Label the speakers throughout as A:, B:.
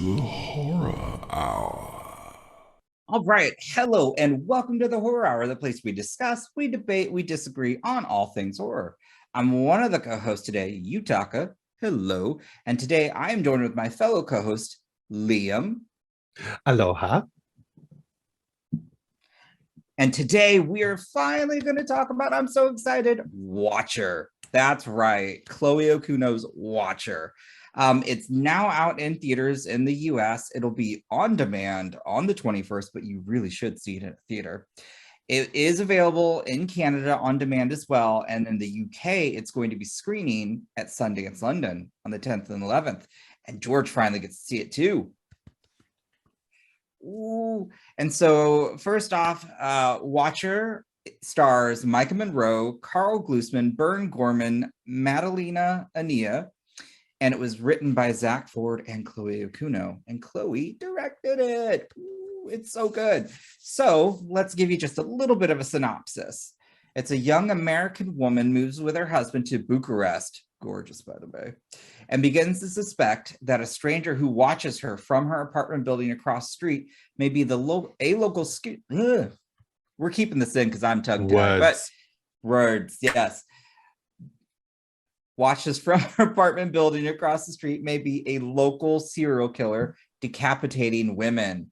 A: to Horror Hour.
B: All right. Hello, and welcome to the Horror Hour, the place we discuss, we debate, we disagree on all things horror. I'm one of the co hosts today, Yutaka. Hello. And today I am joined with my fellow co host, Liam.
C: Aloha.
B: And today we are finally going to talk about, I'm so excited, Watcher. That's right. Chloe Okuno's Watcher. It's now out in theaters in the US. It'll be on demand on the 21st, but you really should see it in a theater. It is available in Canada on demand as well. And in the UK, it's going to be screening at Sundance, London on the 10th and 11th. And George finally gets to see it too. Ooh. And so first off, Watcher stars Maika Monroe, Karl Glusman, Goreman, Madalina Anea, and it was written by Zach Ford and Chloe Okuno, and Chloe directed it. Ooh, it's so good. So let's give you just a little bit of a synopsis. It's a young American woman moves with her husband to Bucharest, gorgeous by the way, and begins to suspect that a stranger who watches her from her apartment building across the street may be a local we're keeping this in because I'm tongue-tied, but words, yes. Watches from her apartment building across the street may be a local serial killer decapitating women.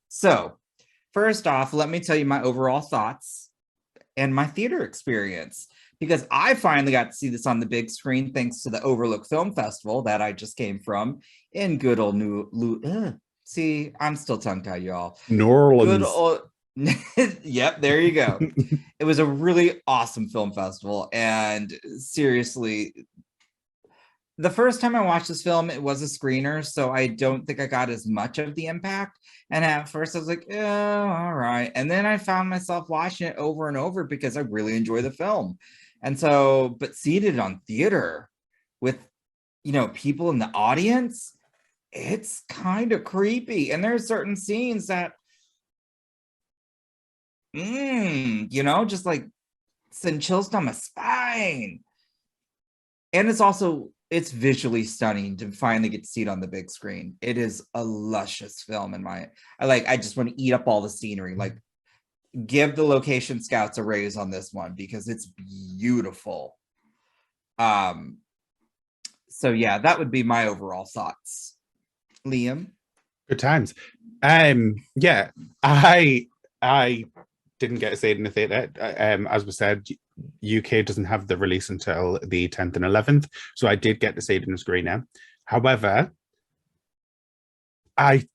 B: So, first off, let me tell you my overall thoughts and my theater experience, because I finally got to see this on the big screen thanks to the Overlook Film Festival that I just came from in good old See, I'm still tongue-tied, y'all.
C: New Orleans.
B: Good old... Yep, there you go. It was a really awesome film festival, and seriously, the first time I watched this film, it was a screener, so I don't think I got as much of the impact. And at first I was like, oh, all right. And then I found myself watching it over and over because I really enjoy the film. And so, but seeing it on theater with, people in the audience, it's kind of creepy. And there's certain scenes that, just like send chills down my spine. And it's visually stunning to finally get to see it on the big screen. It is a luscious film I just want to eat up all the scenery. Like, give the location scouts a raise on this one because it's beautiful. So yeah, that would be my overall thoughts. Liam?
C: Good times. Yeah, I didn't get to see it in the theatre. As we said, UK doesn't have the release until the 10th and 11th, so I did get to see it in the screener. However, I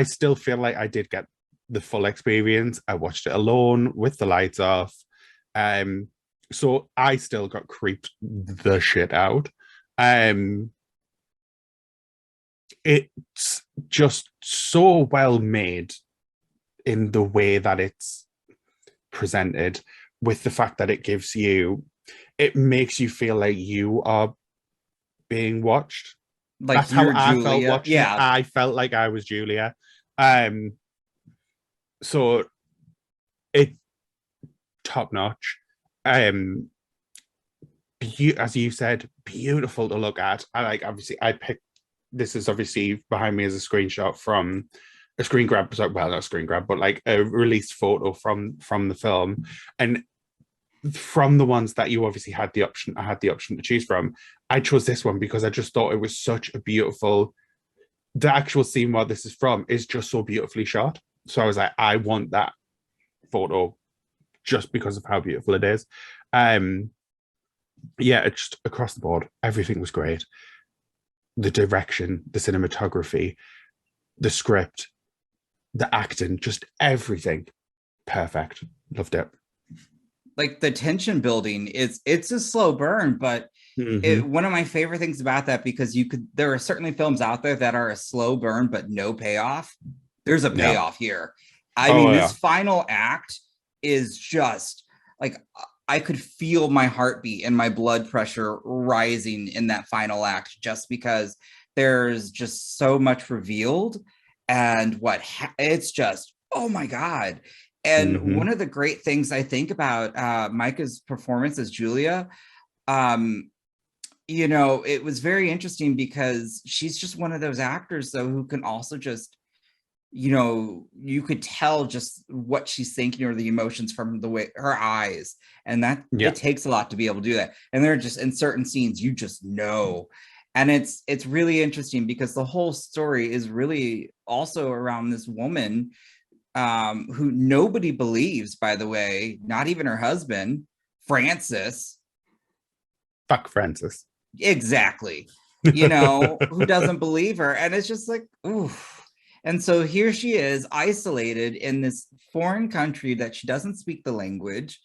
C: still feel like I did get the full experience. I watched it alone with the lights off. So I still got creeped the shit out. It's just so well made in the way that it's presented, with the fact that it makes you feel like you are being watched.
B: Like,
C: that's how I
B: Julia.
C: felt watching it. I felt like I was Julia. So it top notch. As you said, beautiful to look at. This is obviously behind me as a screenshot from a screen grab, well, not a screen grab, but like a released photo from the film. And from the ones that you obviously I had the option to choose from, I chose this one because I just thought it was such a beautiful, the actual scene where this is from is just so beautifully shot. So I was like, I want that photo just because of how beautiful it is. Yeah, it's just across the board, everything was great. The direction, the cinematography, the script, the acting, just everything perfect. Loved it.
B: Like, the tension building it's a slow burn, but one of my favorite things about that, because there are certainly films out there that are a slow burn but no payoff. There's a payoff here. This final act is just like, I could feel my heartbeat and my blood pressure rising in that final act, just because there's just so much revealed. And it's just, oh my God. And one of the great things I think about Micah's performance as Julia, you know, it was very interesting because she's just one of those actors though who can also just, you know, you could tell just what she's thinking or the emotions from the way her eyes, and that it takes a lot to be able to do that. And they're just in certain scenes you just know. And it's really interesting because the whole story is really also around this woman who nobody believes, by the way, not even her husband, Francis.
C: Fuck Francis.
B: Exactly. You know, who doesn't believe her? And it's just like, ooh. And so here she is, isolated in this foreign country that she doesn't speak the language.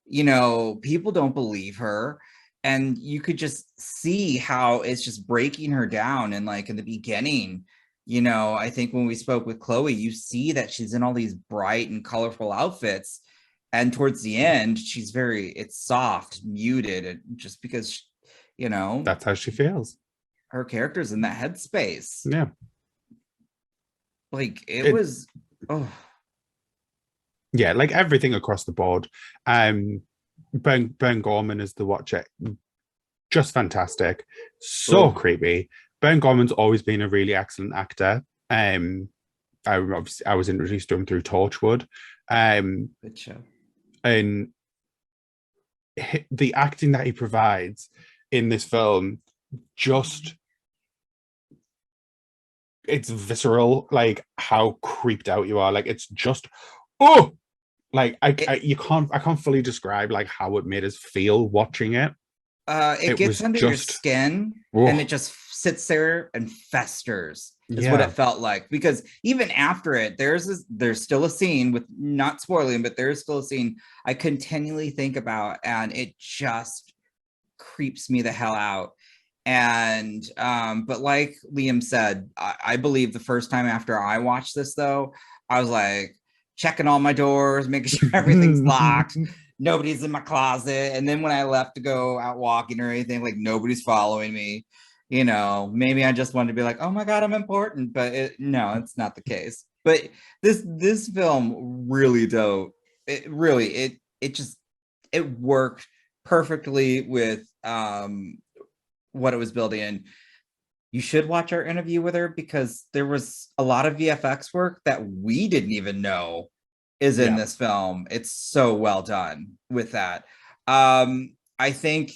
B: You know, people don't believe her. And you could just see how it's just breaking her down. And like in the beginning, you know, I think when we spoke with Chloe, you see that she's in all these bright and colorful outfits. And towards the end, she's it's soft, muted, just because, you know,
C: that's how she feels.
B: Her character's in that headspace.
C: Yeah.
B: Like it was,
C: yeah, like everything across the board. Burn Goreman as the Watcher, just fantastic, so creepy. Burn Gorman's always been a really excellent actor. I was introduced to him through Torchwood.
B: Good show.
C: And the acting that he provides in this film, just it's visceral, like how creeped out you are. Like it's just like I can't fully describe like how it made us feel watching it.
B: It gets under your skin and it just sits there and festers is what it felt like. Because even after it, there's still a scene, with not spoiling, but there's still a scene I continually think about, and it just creeps me the hell out. And but like Liam said, I believe the first time after I watched this though, I was like checking all my doors, making sure everything's locked, nobody's in my closet. And then when I left to go out walking or anything, like nobody's following me. You know, maybe I just wanted to be like, oh my God, I'm important. But no, it's not the case. But this film really dope. It really, it worked perfectly with what it was building in. You should watch our interview with her, because there was a lot of VFX work that we didn't even know is in this film. It's so well done with that. I think,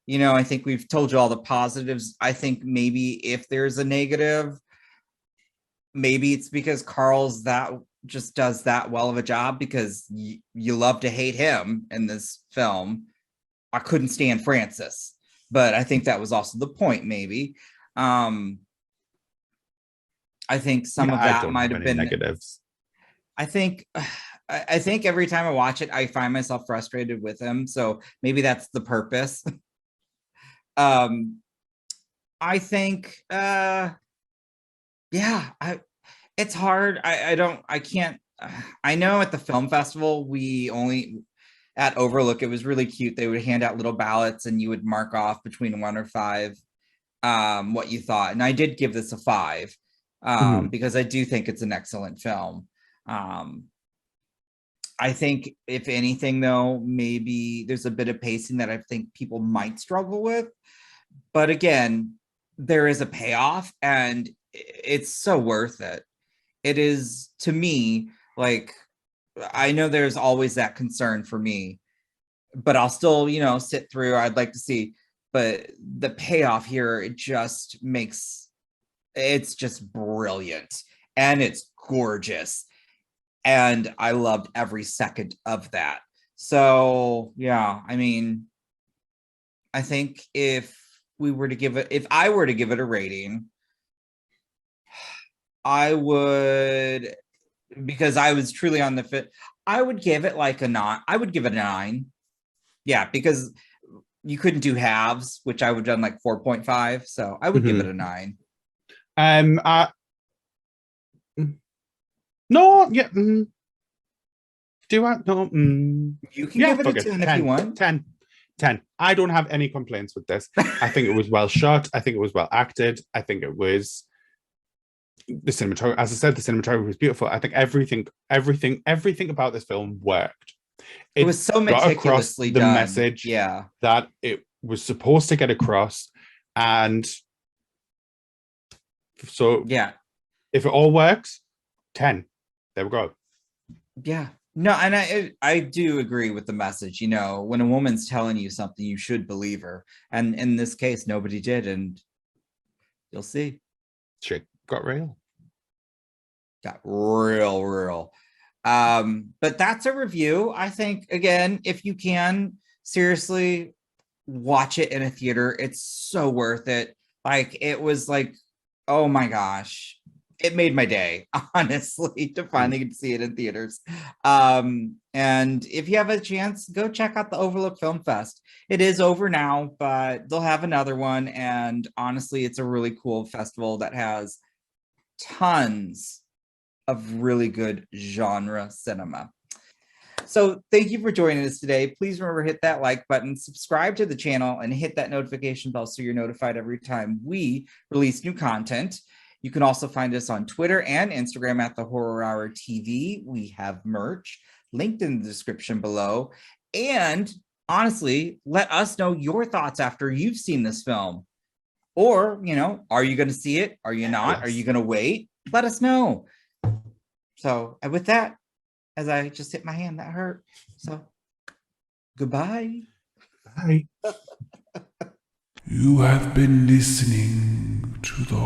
B: you know, I think we've told you all the positives. I think maybe if there's a negative, maybe it's because Karl's just does that well of a job, because you love to hate him in this film. I couldn't stand Francis, but I think that was also the point, maybe. I think some of that might have been
C: negatives.
B: I think every time I watch it, I find myself frustrated with him. So maybe that's the purpose. I think, it's hard. I know at the film festival, at Overlook, it was really cute. They would hand out little ballots and you would mark off between 1 or 5 what you thought. And I did give this a 5 because I do think it's an excellent film. I think if anything though, maybe there's a bit of pacing that I think people might struggle with. But again, there is a payoff and it's so worth it. It is, to me, like, I know there's always that concern for me, but I'll still, you know, sit through. I'd like to see, but the payoff here, it's just brilliant and it's gorgeous. And I loved every second of that. So yeah, I mean, I think if I were to give it a rating, I would, because I was truly on the fit, I would give it like a 9. I would give it a 9. Yeah, because you couldn't do halves, which I would have done like 4.5. So I would give it a 9.
C: No, yeah. Do I? No.
B: You can give it a 10 if you want.
C: 10. I don't have any complaints with this. I think it was well shot. I think it was well acted. I think it was the cinematography. As I said, the cinematography was beautiful. I think everything about this film worked.
B: It was so meticulously
C: done. The
B: done.
C: message
B: that
C: it was supposed to get across. And so
B: Yeah.
C: if it all works, 10. There we go.
B: Yeah. No, and I do agree with the message. You know, when a woman's telling you something, you should believe her. And in this case, nobody did, and you'll see.
C: Shit got real.
B: Got real. But that's a review. I think, again, if you can, seriously watch it in a theater. It's so worth it. Like, it was like, oh my gosh, it made my day, honestly, to finally get to see it in theaters. And if you have a chance, go check out the Overlook Film Fest. It is over now, but they'll have another one. And honestly, it's a really cool festival that has tons of really good genre cinema. So thank you for joining us today. Please remember, hit that like button, subscribe to the channel, and hit that notification bell so you're notified every time we release new content. You can also find us on Twitter and Instagram at The Horror Hour TV. We have merch linked in the description below. And honestly, let us know your thoughts after you've seen this film. Or, you know, are you going to see it? Are you not? Are you going to wait? Let us know. So, and with that, as I just hit my hand, that hurt. So, goodbye.
C: Bye.
A: You have been listening to the